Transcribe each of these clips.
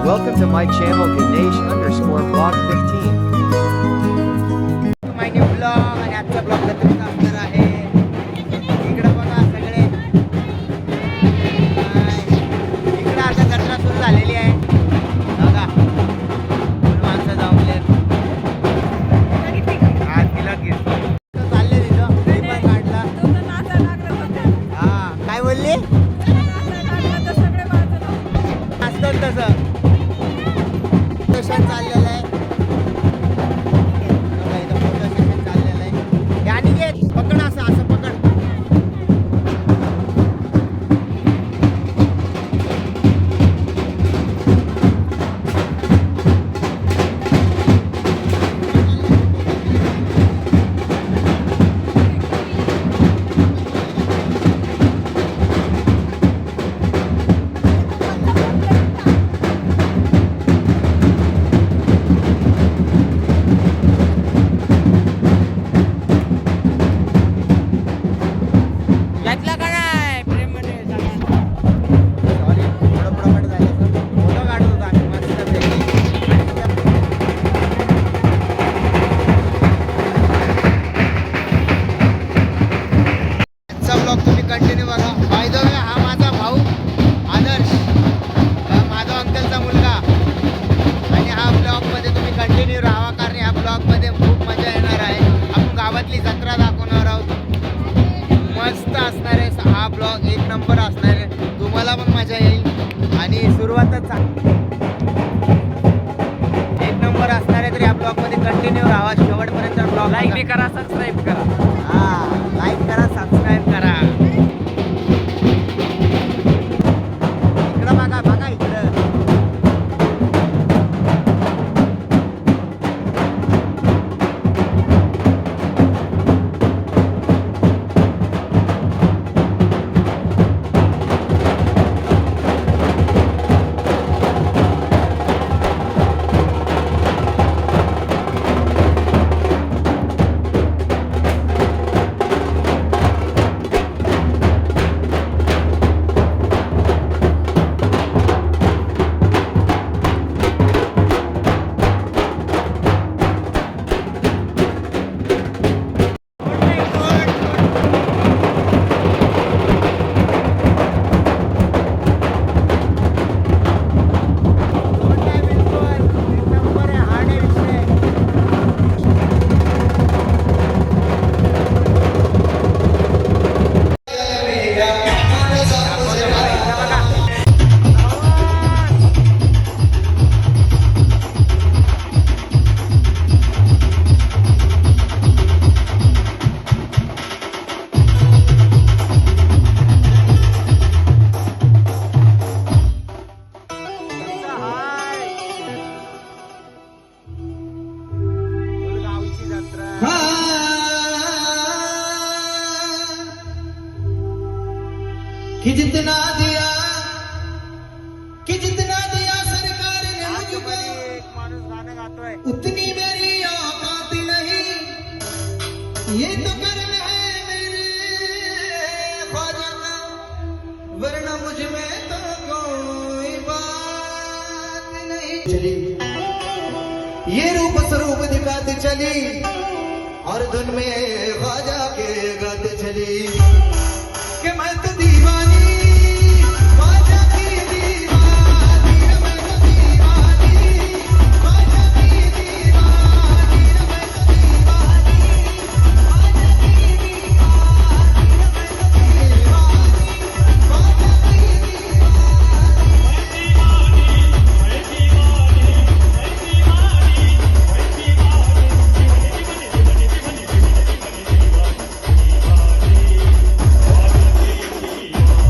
Welcome to my channel Ganesh_vlog15. My new blog आणि आजचा blog तुम्ही असणार आहे. इकडे बघा सगळे इकडे आता जत्रा सुरू झालेली आहे. बघा माणसं जमले आज तिला चालले तिथं मी पण काढला. हा काय बोलली असतं तसं सेशन चाललेलं आहे. पकड असं पकड. कंटिन्यू बघा. बाय द वे हा माझा भाऊ आदर्श, माझा अंकलचा मुलगा. आणि हा ब्लॉगमध्ये तुम्ही कंटिन्यू राहा कारण या ब्लॉगमध्ये खूप मजा येणार आहे. आपण गावातली जत्रा दाखवणार आहोत. मस्त असणार आहे हा ब्लॉग, एक नंबर असणार आहे. तुम्हाला पण मजा येईल आणि सुरुवातच एक नंबर असणार आहे. तर या ब्लॉगमध्ये कंटिन्यू राहा शेवटपर्यंत. ब्लॉग लाईक बी करा, सबस्क्राईब करा. लाईक करा, सबस्क्राईब करा. इकडं बघा बघा इकडं. कि जितना दिया सरकार ने मुझको, उतनी मेरी औकात नहीं. ये तो कर्म है मेरे ख्वाजा का, वरना मुझ में तो कोई बात नहीं. चली ये रूप स्वरूप दिखाते चली और धुन में ख्वाजा के गाते चली कि मैं तो दीवानी ख्वाजा की दीवानी, मैं तो दीवानी ख्वाजा की दीवानी, मैं तो दीवानी ख्वाजा की दीवानी, मैं तो दीवानी ख्वाजा की दीवानी.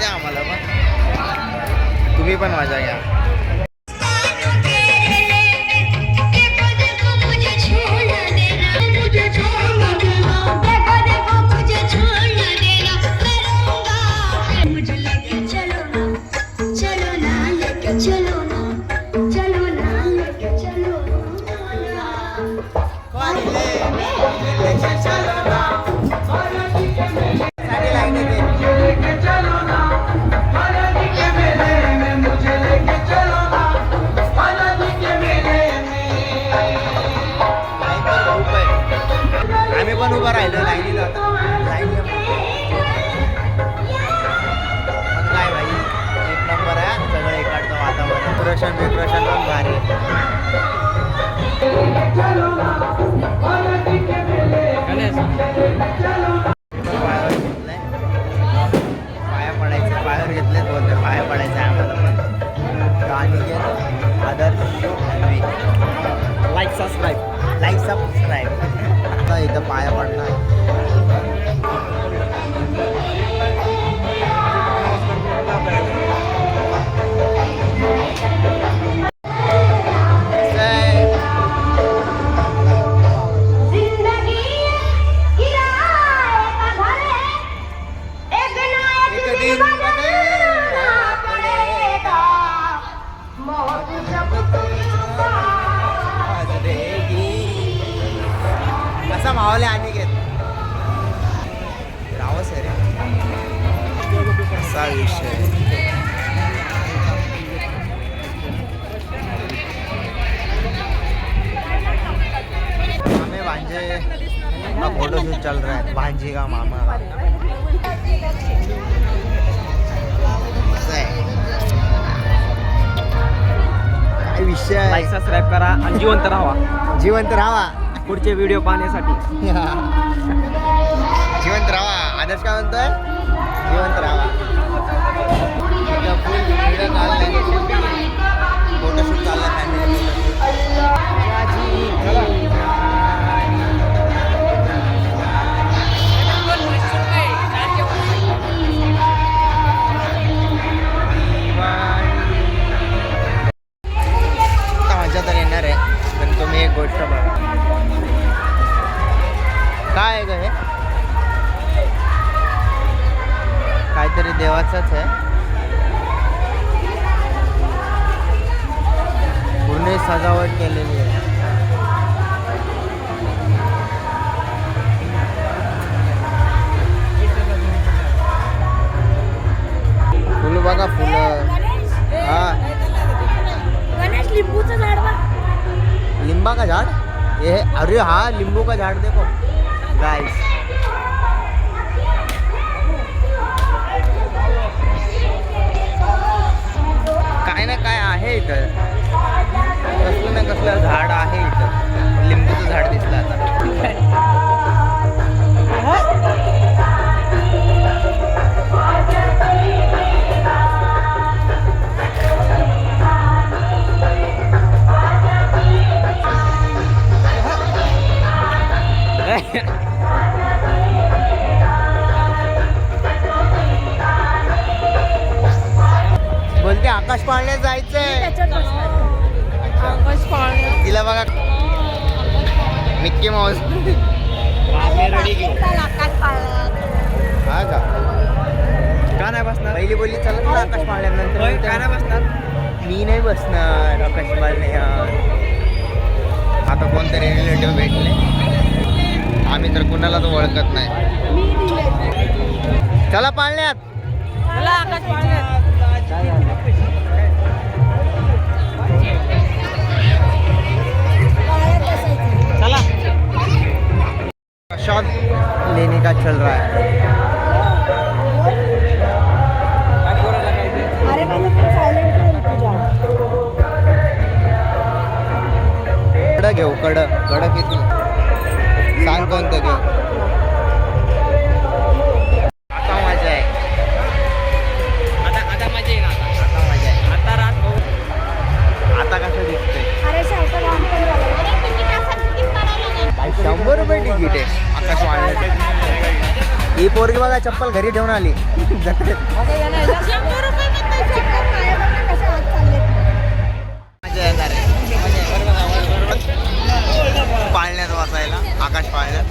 द्या आम्हाला पण, तुम्ही पण मजा घ्या. आम्ही पण उभं राहिलो लाईनीत आता. लाईन पण काय भाई, एक नंबर आहे सगळं इकडचं वातावरण. डेकोरेशन बिकोरेशन पण भारी. पाया पडायचे, पायावर घेतले बोलते पाया पडायचे आम्हाला पण. गाणी घेत आदर्श लाईक सबस्क्राईब इथं पाया पडणार. कसा मावले आणि घेत रावस आहे रे, असा विषय. हमें भांजे का फोटोशूट चल रहा है, भांजी का मामा का. काय विषय आहे. लाईक सबस्क्राईब करा आणि जिवंत राहा पुढचे व्हिडिओ पाहण्यासाठी. जिवंत राहा. आदर्श काय म्हणतोय, जिवंत राहा. फोटोशूट चालला फॅमिली. मजा तर येणार आहे, पण तुम्ही एक गोष्ट बघा. काय आहे ग हे, काहीतरी देवाचंच आहे. पूर्ण सजावट केलेली आहे. फुलं बघा, फुलं. हा, गणेश लिंबूचं झाड बघ. लिंबा का झाड, ये अरे हाँ नींबू का झाड़ देखो गाइस. काय ना काय आहे इथं, कसलं ना कसलं झाड आहे इथं. लिंबूचं झाड दिसलं आता. बोलते आकाश पाळण्यात जायचंय. त्याच्यात बसणार. आकाश पाळणे. तिला बघा मिक्की माऊस. आकाश पाळणे. हा का, का नाही बसणार? पहिली बोली चला तुला आकाश पाळण्यानंतर. का नाही बसणार? मी नाही बसणार आकाश पाळण्यात. आता कोणतरी रिलेटिव्ह भेटले, आम्ही तर कुणालाच ओळखत नाही. मी दिले. चला पाळण्यात. मला आकाश पाळणे. चला. शॉट लेने का चल रहा है. अरे माझं सायलेंट होईल तुझ्या. कडं घेऊ, कडं किती सांग कोणतं घेऊ. आता मजा आहे. आता मजा येईल. आता मजा आहे. आता रात भाऊ. आता कसं दिसतंय. अरे सायकल लहान पण झालं. 100 रुपये तिकीट आहे आकाश पाळण्याचं. ही पोरगी बघा चप्पल घरी ठेवून आली जत्रेत. 100 रुपये म्हणते, 100 काय बघा कसे हात चालले. मजा येणार आहे पाळण्यात बसायला. आकाश पाळण्यात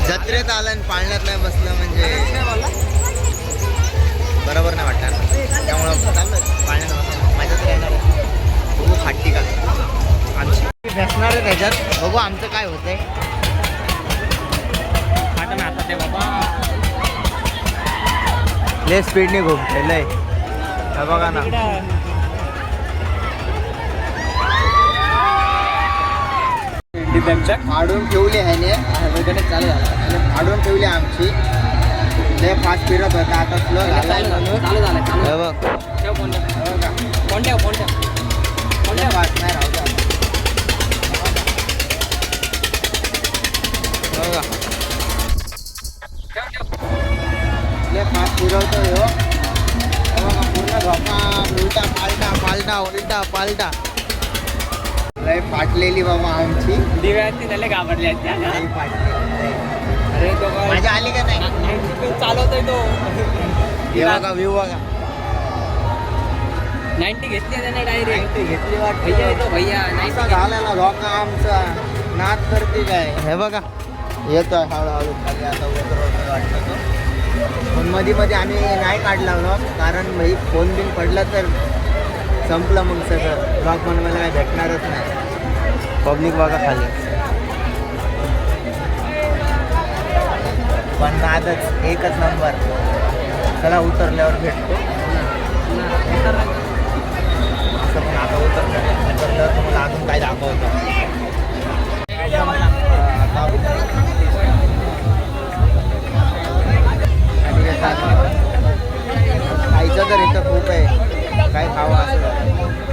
जत्रेत आलं आणि पाळण्यात नाही बसलं म्हणजे बरोबर नाही वाटणार. त्यामुळं चाललं पाळण्यात बसायला. मजा तर येणार आहे. बघू खाटी का आमची भेटणार आहे त्याच्यात. बघू आमचं काय होतंय. आता ते बाबा लय स्पीडने घुमतंय लय. हे बघा ना फाडून ठेवली आहे ने चालू झाला फाडून ठेवली आमची. लय फास्ट फिरत होता आता स्लो झाला. चालू झालं हे बघ ठेव फोन ठेव हे बघा फोन ठेव फोन ठेव लय फास्ट नाही राहू द्या. हे बघा लय फास्ट फिरवतोय हो. हे बघा पूर्ण धोका उलटा पालटा पालटा उलटा पालटा. लय फाटलेली बाबा आमची. दिव्याती झाले घाबरले आहेत त्या. लय फाटलेली. अरे तो मजा आली का नाही. चालवतोय तो हे बघा व्ह्यू बघा. 90 घेतली त्याने डायरेक्ट घेतली भैया वाटतं. येतो भैया असा झालेला धोका आमचा. नाद करते काय. हे बघा येतोय हळूहळू खाली आता उतरवतोय वाटतं तो. पण मध्ये मध्ये आम्ही नाही काढला व्लॉग कारण भाई फोन बिन पडला तर संपलं मग सगळं. ब्लॉग बनवायला काय भेटणारच नाही. पब्लिक बघा खाली. पण नादच एकच नंबर. चला उतरल्यावर भेटतो. असं पण आता उतरल्यावर तुम्हाला अजून काय दाखवतो. खायचं तर इथं खूप आहे. काय खावं असं.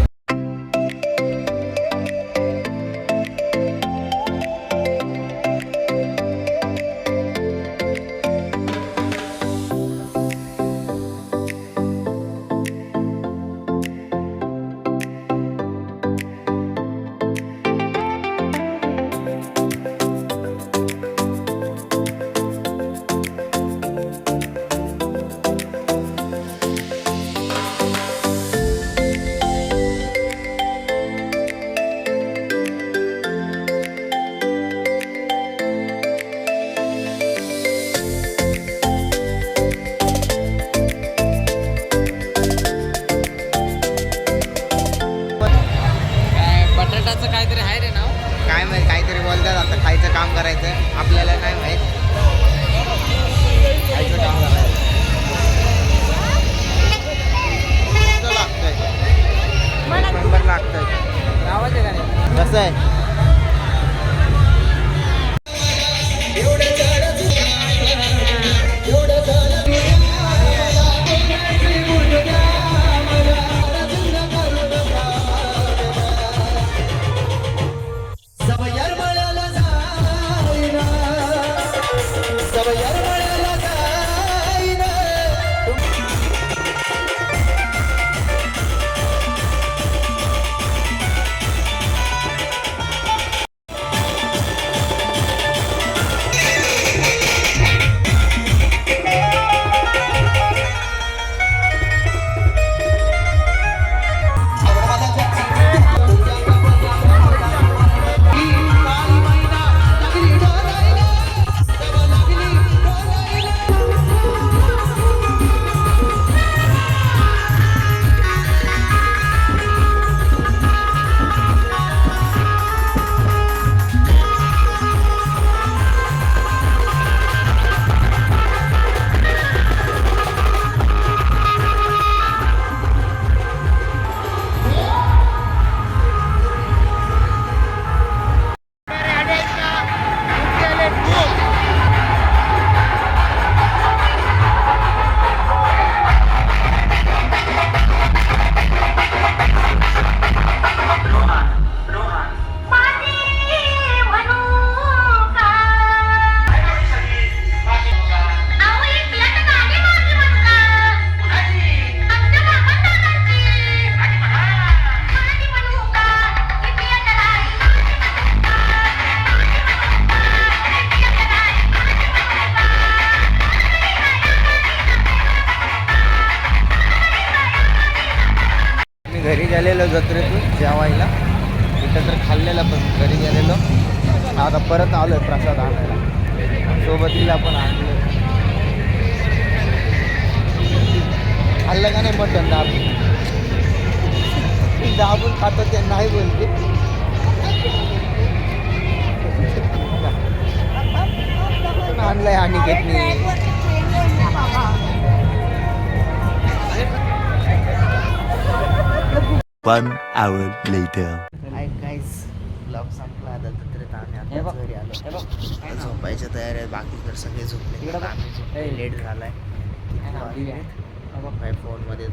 घरी गेलेलो जत्रेतून जेवायला. इथं तर खाल्लेलं पण घरी गेलेलो. आता परत आलोय प्रसाद आणायला. सोबतीला पण आणलं. खाल्लं का नाही मटण दाबून खातो ते नाही बोलते. आणलंय आणि घेतली. 1 hour later. Hi guys, blog संपला. आता जत्रेत आम्ही हे बघ, आता घरी आलो. हे बघ. झोपायच्या तयारी आहे. बाकी तर सगळे झोपले. इकडं बघ. आम्ही झोपले. लेट झालाय. काय फोनमध्ये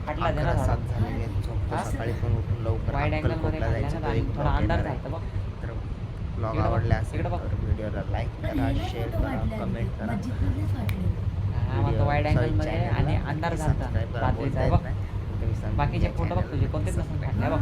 फाटला दे ना 7 झालेले झोपतो. हा? सकाळी पण उठून लवकर वाईड अँगल मध्ये अक्कलकोटला जायचं. काढला तो ना, एक थोडा vlog अंधार येणार आहे. जायचं बघ. तर ब्लॉग इकडं बघ. आवडला असेल इकडं बघ. तर व्हिडिओला लाईक करा, शेअर करा, कमेंट करा. हा, मग तो वाईड अँगल मध्ये आणि अंधार झालता रात्रीचा. बघ बाकीचे फोटो बघ तुझे कोणतेच नसून फाटले बघ.